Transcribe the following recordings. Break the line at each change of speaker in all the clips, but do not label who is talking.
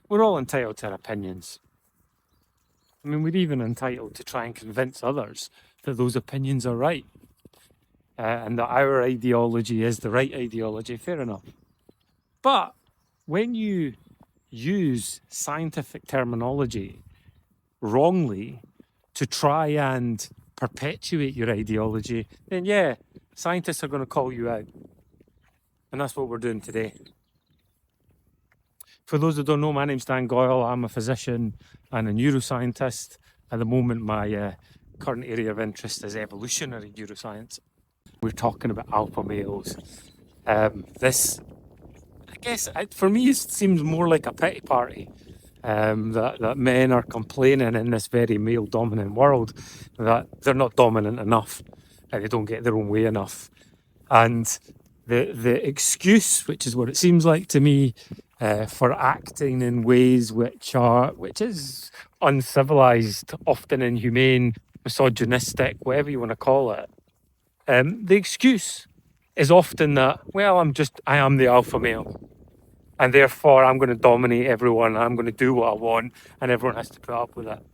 We're all entitled to our opinions. I mean, we're even entitled to try and convince others that those opinions are right, and that our ideology is the right ideology. Fair enough. But when you use scientific terminology wrongly to try and perpetuate your ideology, then yeah, scientists are going to call you out. And that's what we're doing today. For those that don't know, my name's Dan Goyal. I'm a physician and a neuroscientist. At the moment, my current area of interest is evolutionary neuroscience. We're talking about alpha males. This, I guess, for me, it seems more like a pity party. That men are complaining in this very male-dominant world that they're not dominant enough and they don't get their own way enough. And the excuse, which is what it seems like to me, for acting in ways which is uncivilized, often inhumane, misogynistic, whatever you want to call it. The excuse is often that, well, I am the alpha male, and therefore I'm going to dominate everyone. I'm going to do what I want, and everyone has to put up with it.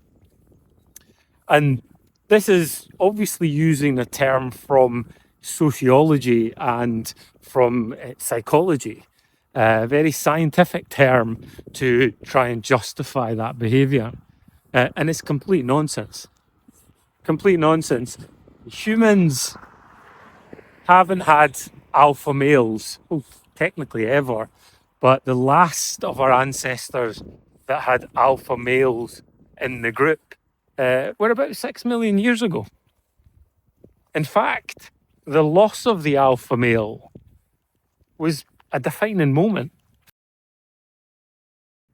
And this is obviously using a term from sociology and from psychology, a very scientific term to try and justify that behaviour. And it's complete nonsense. Complete nonsense. Humans haven't had alpha males, well, technically ever, but the last of our ancestors that had alpha males in the group were about 6 million years ago. In fact, the loss of the alpha male was a defining moment.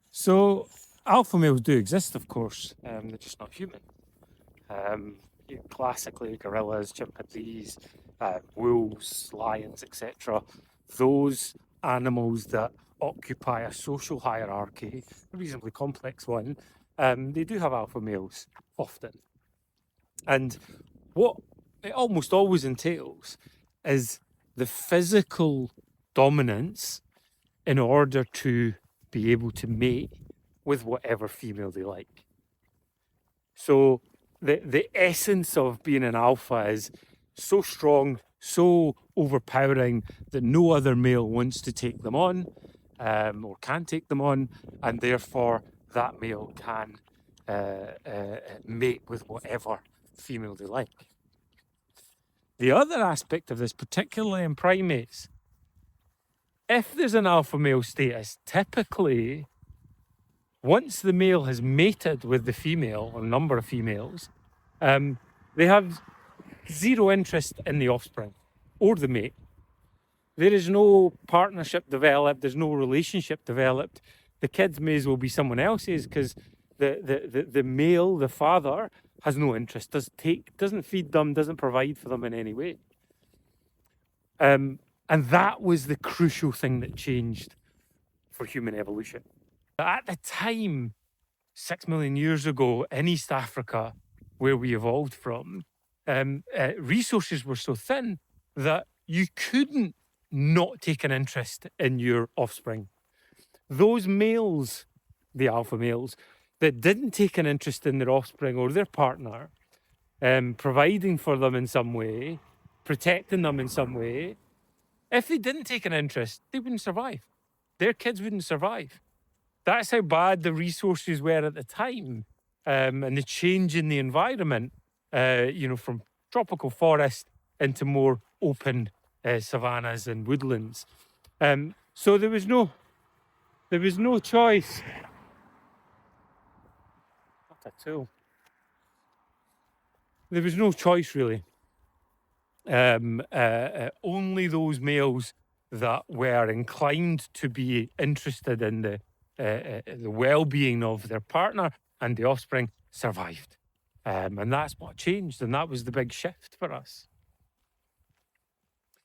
So, alpha males do exist, of course. They're just not human. Classically, gorillas, chimpanzees, wolves, lions, etc. Those animals that occupy a social hierarchy, a reasonably complex one, they do have alpha males often. And what it almost always entails is the physical dominance in order to be able to mate with whatever female they like. So the essence of being an alpha is so strong, so overpowering that no other male wants to take them on, or can take them on, and therefore that male can mate with whatever female they like. The other aspect of this, particularly in primates, if there's an alpha male status, typically once the male has mated with the female or number of females, they have zero interest in the offspring or the mate. There is no partnership developed, there's no relationship developed. The kids may as well be someone else's because the male, the father, has no interest, doesn't feed them, doesn't provide for them in any way. And that was the crucial thing that changed for human evolution. At the time, 6 million years ago in East Africa, where we evolved from, resources were so thin that you couldn't not take an interest in your offspring. Those males, the alpha males, that didn't take an interest in their offspring or their partner, providing for them in some way, protecting them in some way, if they didn't take an interest, they wouldn't survive. Their kids wouldn't survive. That's how bad the resources were at the time, and the change in the environment, from tropical forest into more open savannas and woodlands. So there was no choice. Not at all. There was no choice really. Only those males that were inclined to be interested in the well-being of their partner and the offspring survived. And that's what changed, and that was the big shift for us.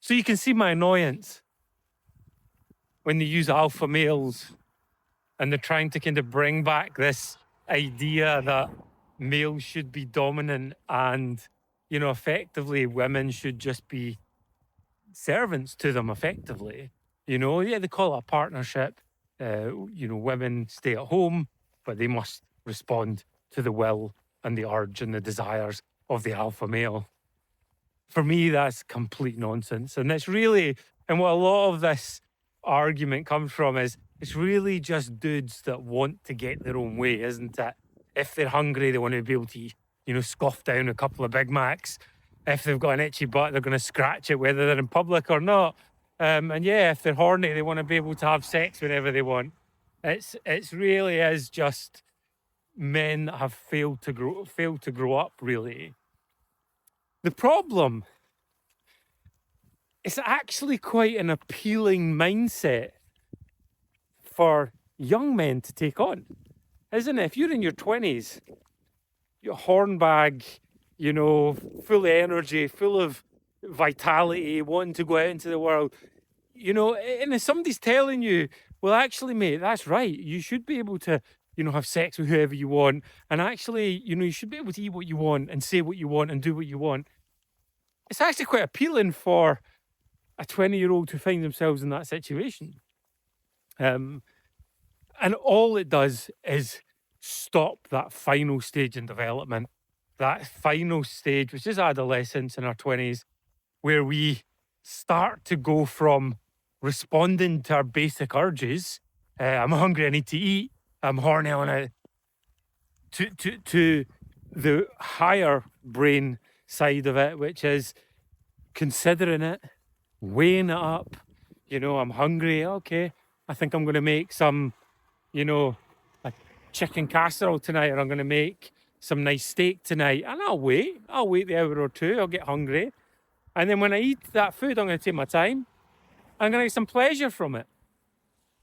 So you can see my annoyance when they use alpha males and they're trying to kind of bring back this idea that males should be dominant and, effectively women should just be servants to them effectively. They call it a partnership. women stay at home, but they must respond to the will and the urge and the desires of the alpha male. For me, that's complete nonsense. And it's really, and what a lot of this argument comes from is it's really just dudes that want to get their own way, isn't it? If they're hungry, they want to be able to, scoff down a couple of Big Macs. If they've got an itchy butt, they're going to scratch it, whether they're in public or not. And yeah, if they're horny, they want to be able to have sex whenever they want. It's really is just men that have failed to grow up, really. The problem, it's actually quite an appealing mindset for young men to take on, isn't it? If you're in your 20s, you're hornbag, full of energy, full of vitality, wanting to go out into the world, and if somebody's telling you, well, actually, mate, that's right, you should be able to, have sex with whoever you want, and actually, you should be able to eat what you want and say what you want and do what you want. It's actually quite appealing for a 20-year-old who finds themselves in that situation. And all it does is stop that final stage in development, that final stage, which is adolescence in our 20s, where we start to go from responding to our basic urges, I'm hungry, I need to eat, I'm horny, I want to the higher brain side of it, which is considering it, weighing it up. I'm hungry, okay, I think I'm going to make some, a chicken casserole tonight, or I'm going to make some nice steak tonight, and I'll wait the hour or two, I'll get hungry. And then when I eat that food, I'm going to take my time. I'm going to get some pleasure from it.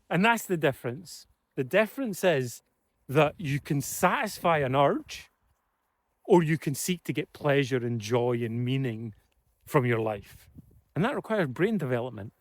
And that's the difference. The difference is that you can satisfy an urge, or you can seek to get pleasure and joy and meaning from your life. And that requires brain development.